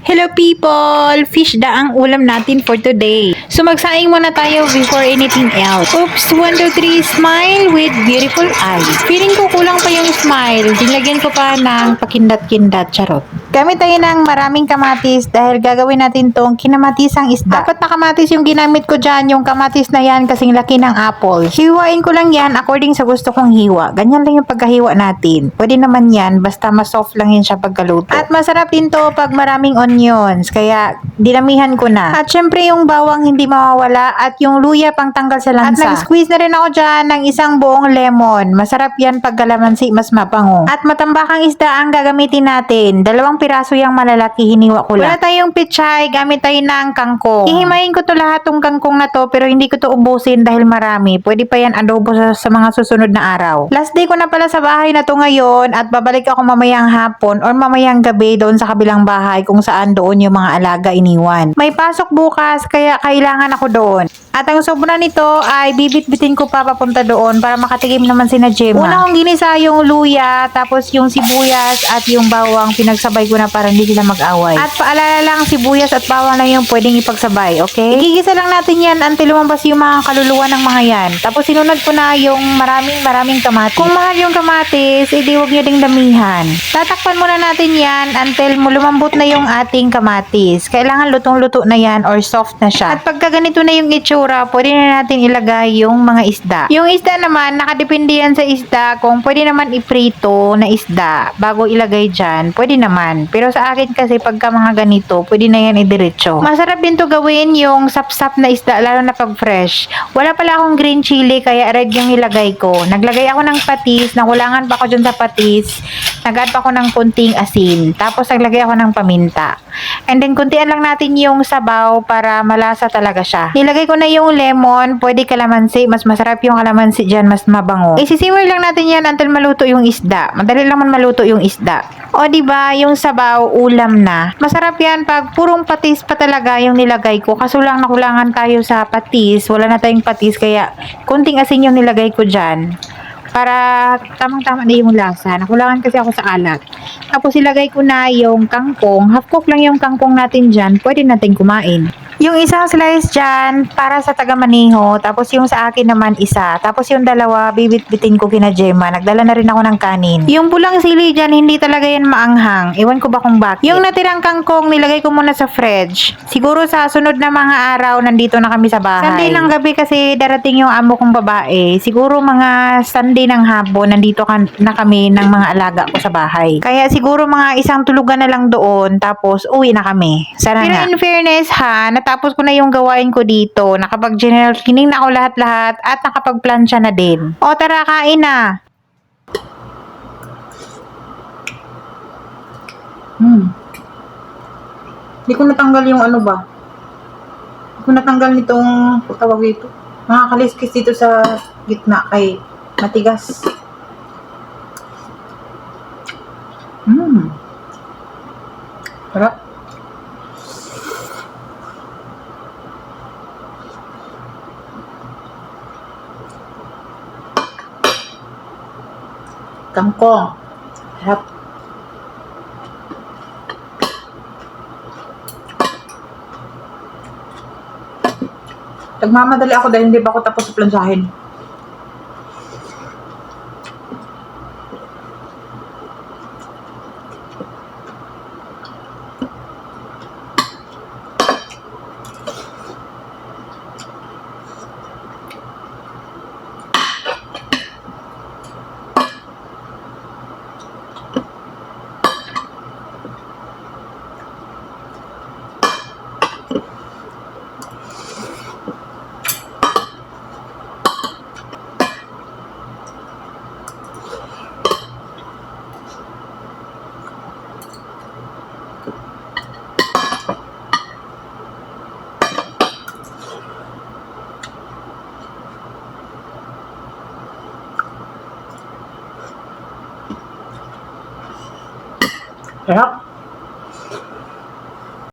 Hello people! Fish da ang ulam natin for today. So magsaing muna tayo before anything else. Oops! 1, 2, 3, smile with beautiful eyes. Feeling ko kulang pa yung smile. Dinlagyan ko pa ng pakindat-kindat. Charot. Gamit tayo ng maraming kamatis dahil gagawin natin tong kinamatisang isda. 4 na kamatis yung ginamit ko dyan. Yung kamatis na yan kasing laki ng apple. Hiwain ko lang yan according sa gusto kong hiwa. Ganyan lang yung pagkahiwa natin. Pwede naman yan basta ma-soft lang yun siya pagkaluto. At masarap din to pag maraming onions. Kaya dinamihan ko na. At syempre yung bawang hindi mawawala at yung luya pang tanggal sa lansa. At nag-squeeze na rin ako dyan ng isang buong lemon. Masarap yan pag kalamansi mas mapango. At matambakang isda ang gagamitin natin. 2 piraso yung malalaki, hiniwa ko lang. Wala tayong pichay, gamit tayo ng kangkong. Hihimayin ko to lahat tong kangkong na to pero hindi ko to ubusin dahil marami. Pwede pa yan adobo sa mga susunod na araw. Last day ko na pala sa bahay na to ngayon at babalik ako mamayang hapon or mamayang gabi doon sa kabilang bahay kung saan doon yung mga alaga iniwan. May pasok bukas kaya kailangan ako doon. At ang sobra nito ay bibit-bitin ko pa papunta doon para makatikim naman sina Gemma. Una kong ginisa yung luya, tapos yung sibuyas at yung bawang pinagsabay ko na para hindi sila mag-away. At paalala lang, sibuyas at bawang lang yung pwedeng ipagsabay, okay? Igigisa lang natin yan until lumabas yung mga kaluluwa ng mga yan. Tapos sinunod ko na yung maraming kamatis. Kung mahal yung kamatis, edi huwag nyo ding damihan. Tatakpan muna natin yan until lumambot na yung ating kamatis. Kailangan lutong-luto na yan or soft na siya. At pagka ganito na yung itsura, pwede na natin ilagay yung mga isda. Yung isda naman, nakadepende yan sa isda. Kung pwede naman iprito na isda bago ilagay dyan, pwede naman. Pero sa akin kasi pagka mga ganito, pwede na yan idiretso. Masarap din to gawin yung sapsap na isda, lalo na pag fresh. Wala pala akong green chili, kaya red yung ilagay ko. Naglagay ako ng patis, nakulangan pa ako dyan sa patis. Nag-add pa ako ng kunting asin. Tapos naglagay ako ng paminta. And then kuntian lang natin yung sabaw para malasa talaga siya. Nilagay ko na yung lemon, pwede kalamansi. Mas masarap yung kalamansi dyan, mas mabango. Isisimmer lang natin yan until maluto yung isda. Madali lang man maluto yung isda. O diba, yung sabaw, ulam na. Masarap yan pag purong patis pa talaga yung nilagay ko. Kaso lang nakulangan tayo sa patis. Wala na tayong patis, kaya kunting asin yung nilagay ko dyan. Para tamang-tama na yung lasa. Nakulangan kasi ako sa alat. Tapos ilagay ko na yung kangkong. Half cook lang yung kangkong natin dyan. Pwede natin kumain. Yung isang slice dyan, para sa taga-maniho. Tapos yung sa akin naman isa. Tapos yung dalawa, bibit-bitin ko kina Gemma. Nagdala na rin ako ng kanin. Yung pulang sili dyan, hindi talaga yan maanghang. Ewan ko ba kung bakit. Yung natirang kangkong, nilagay ko muna sa fridge. Siguro sa sunod na mga araw, nandito na kami sa bahay. Sunday ng gabi kasi darating yung amo kong babae. Siguro mga Sunday ng hapon, nandito na kami ng mga alaga ko sa bahay. Kaya siguro mga isang tulugan na lang doon, tapos uwi na kami. Sana pero nga. In fairness ha, natapos ko na yung gawain ko dito. Nakapag-general cleaning na ako lahat-lahat at nakapag-plancha na din. O tara, kain na! Hindi ko natanggal yung ano ba? Hindi ko natanggal nitong tawag dito. Mga kaliskis dito sa gitna kay matigas. Sarap. Kangkong. Sarap. Nagmamadali ako dahil hindi pa ako tapos sa plansahin. Sarap.